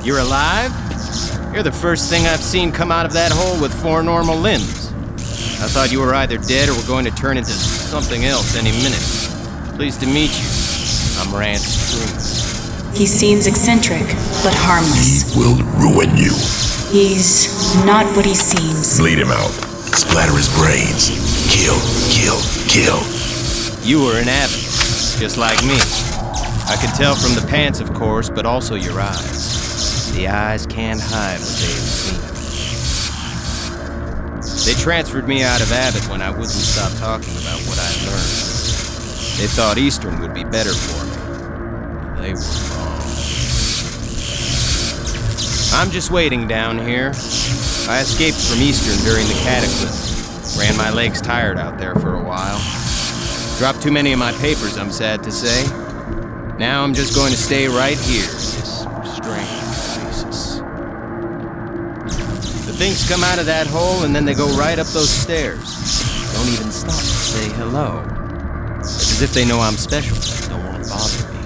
You're alive? You're the first thing I've seen come out of that hole with 4 normal limbs. I thought you were either dead or were going to turn into something else any minute. Pleased to meet you. I'm Rance Truman. He seems eccentric, but harmless. He will ruin you. He's not what he seems. Bleed him out. Splatter his brains. Kill, kill, kill. You were an abbot, just like me. I could tell from the pants, of course, but also your eyes. The eyes can't hide what they have seen. They transferred me out of Abbott when I wouldn't stop talking about what I'd learned. They thought Eastern would be better for me. They were wrong. I'm just waiting down here. I escaped from Eastern during the cataclysm. Ran my legs tired out there for a while. Dropped too many of my papers, I'm sad to say. Now I'm just going to stay right here, this strange oasis. The things come out of that hole and then they go right up those stairs. Don't even stop to say hello. It's as if they know I'm special, don't want to bother me.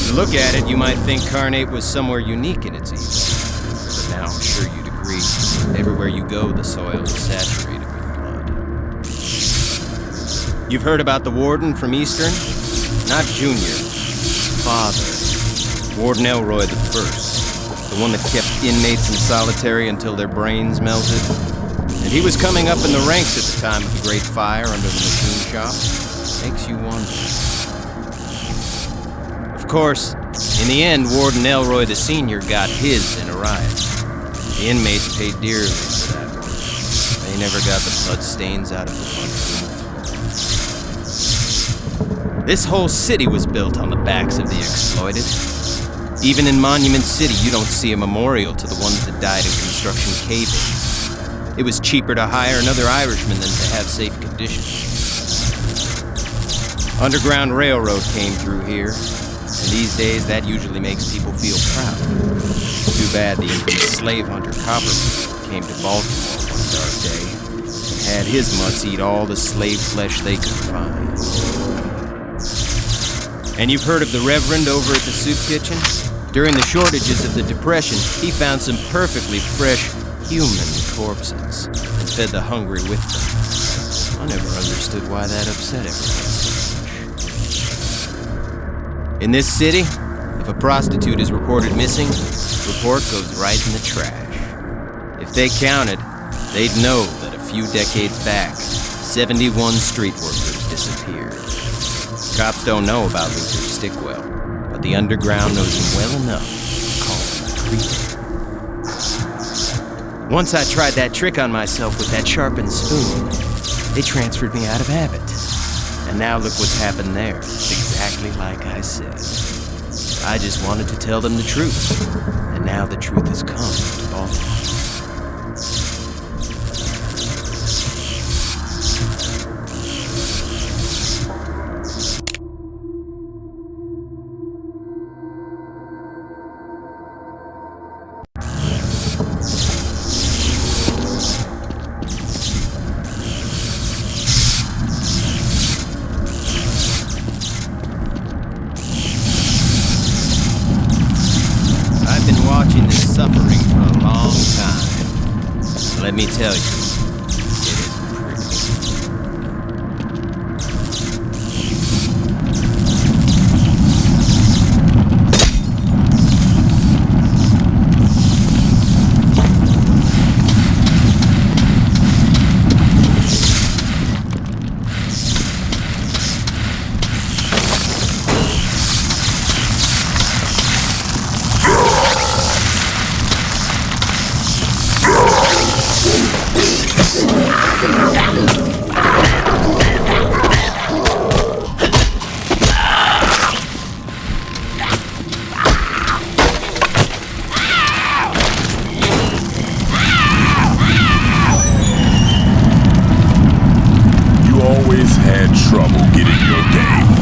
To look at it, you might think Carnate was somewhere unique in its evil. But now I'm sure you'd agree, everywhere you go, the soil is saturated with blood. You've heard about the warden from Eastern? Not Junior, his father, Warden Elroy the First, the one that kept inmates in solitary until their brains melted. And he was coming up in the ranks at the time of the Great Fire under the machine shop. Makes you wonder. Of course, in the end, Warden Elroy the Senior got his in a riot. The inmates paid dearly for that one. They never got the bloodstains out of the lunchroom. This whole city was built on the backs of the exploited. Even in Monument City, you don't see a memorial to the ones that died in construction cave-ins. It was cheaper to hire another Irishman than to have safe conditions. Underground Railroad came through here, and these days that usually makes people feel proud. Too bad the infamous slave hunter Copperfield came to Baltimore one dark day and had his mutts eat all the slave flesh they could find. And you've heard of the Reverend over at the soup kitchen? During the shortages of the Depression, he found some perfectly fresh human corpses and fed the hungry with them. I never understood why that upset everyone so much. In this city, if a prostitute is reported missing, the report goes right in the trash. If they counted, they'd know that a few decades back, 71 street workers disappeared. Cops don't know about Luther Stickwell, but the underground knows him well enough to call him a creep. Once I tried that trick on myself with that sharpened spoon, they transferred me out of Abbott. And now look what's happened there. It's exactly like I said. I just wanted to tell them the truth, and now the truth has come to Baltimore. Suffering for a long time. Let me tell you, it isn't pretty. Trouble getting your game on.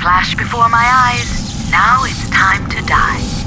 flashed before my eyes. Now it's time to die.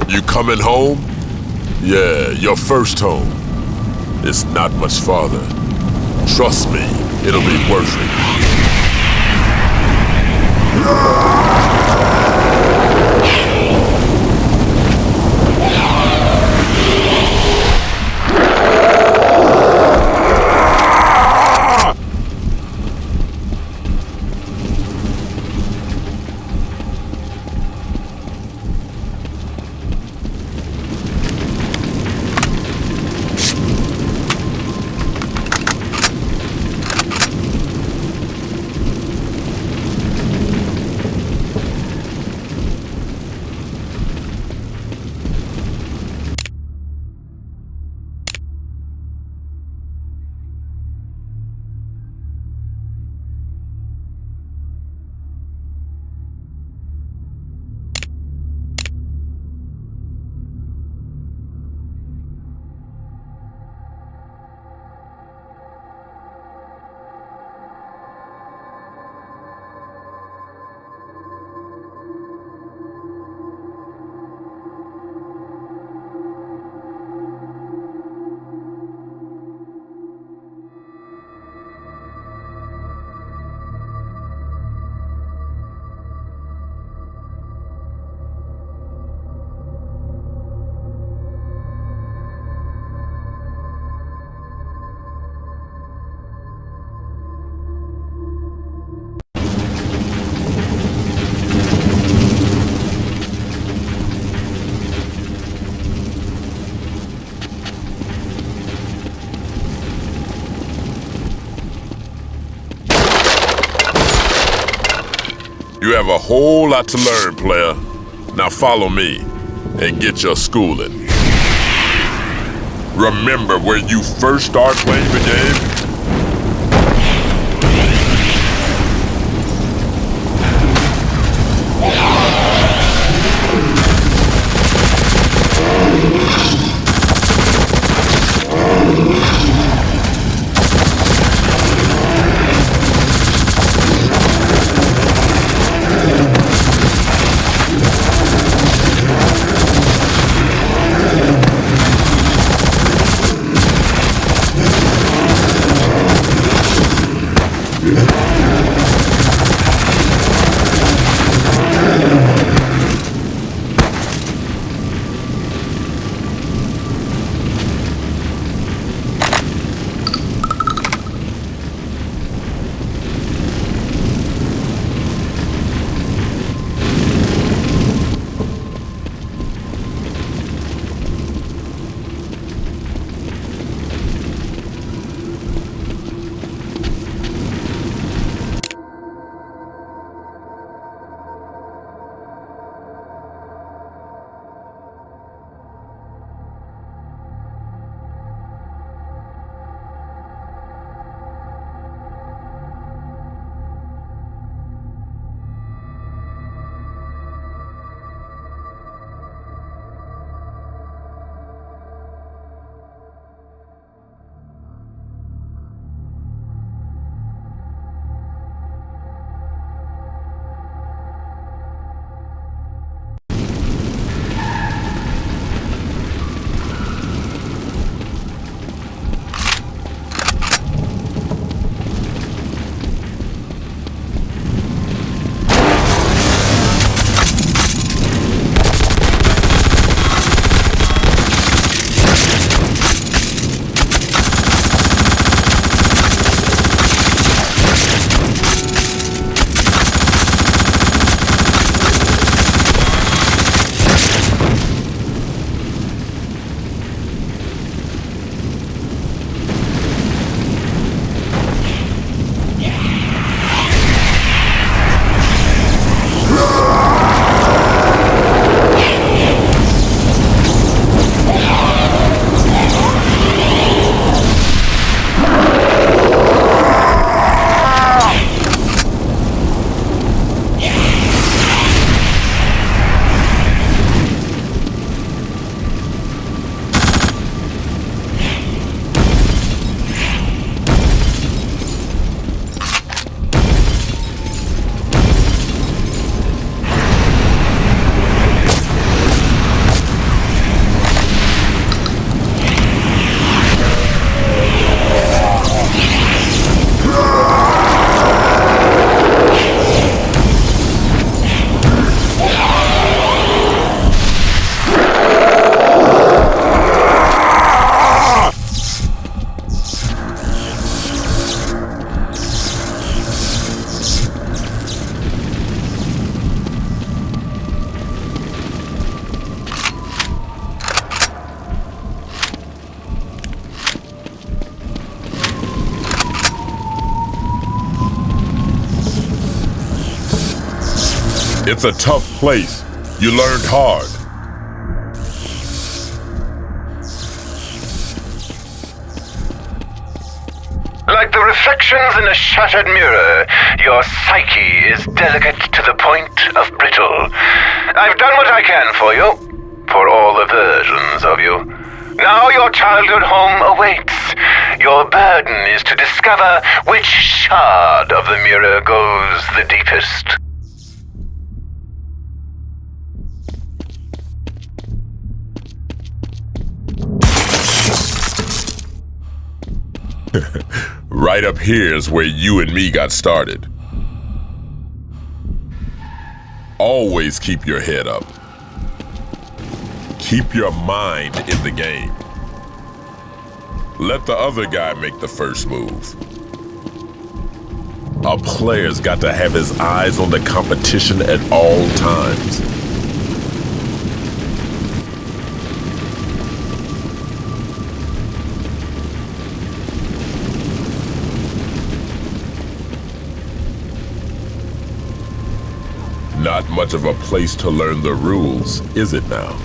You coming home? Yeah, your first home. It's not much farther. Trust me, it'll be worth it. You have a whole lot to learn, player. Now follow me and get your schooling. Remember where you first start playing the game? It's a tough place. You learned hard. Like the reflections in a shattered mirror, your psyche is delicate to the point of brittle. I've done what I can for you, for all the versions of you. Now your childhood home awaits. Your burden is to discover which shard of the mirror goes the deepest. Right up here is where you and me got started. Always keep your head up. Keep your mind in the game. Let the other guy make the first move. A player's got to have his eyes on the competition at all times. Not much of a place to learn the rules, is it now?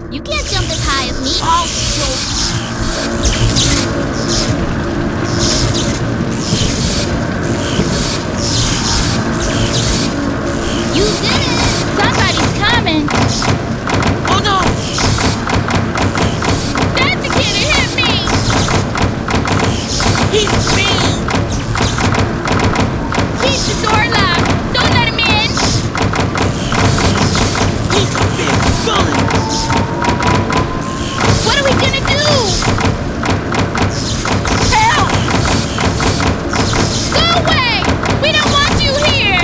You can't jump as high as me. I'll show You did it! Somebody's coming! Oh no! That's the kid who hit me! He's mean! Keep the door locked! Don't let him in! He's a big bully! What are we gonna do? Help! Go away! We don't want you here!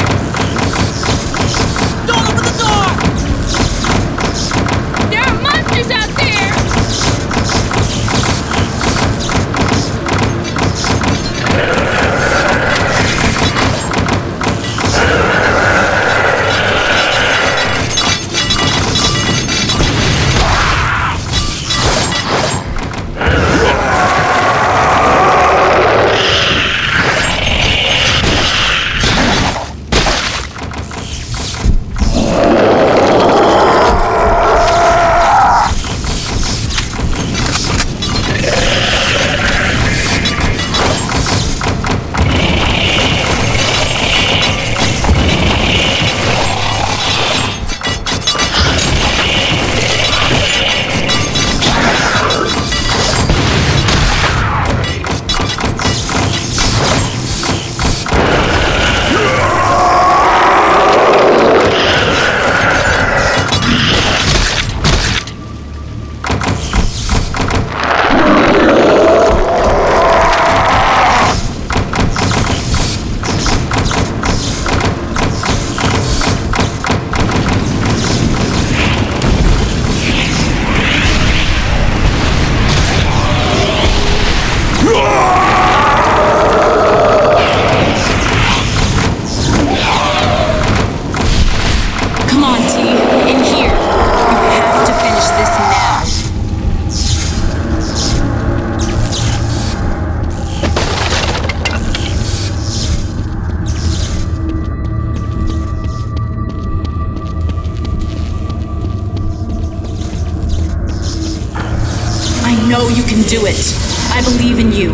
you can do it. I believe in you.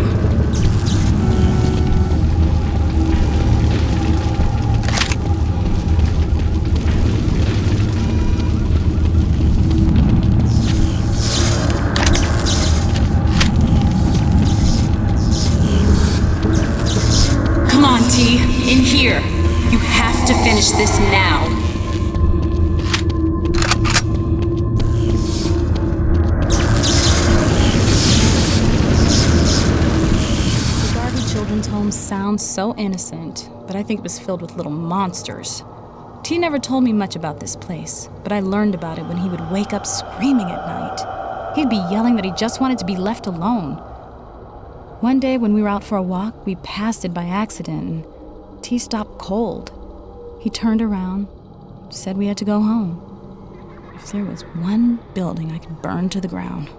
Come on, T. In here. You have to finish this now. Children's home sounds so innocent, but I think it was filled with little monsters. T never told me much about this place, but I learned about it when he would wake up screaming at night. He'd be yelling that he just wanted to be left alone. One day when we were out for a walk, we passed it by accident, and T stopped cold. He turned around, said we had to go home. If there was one building I could burn to the ground,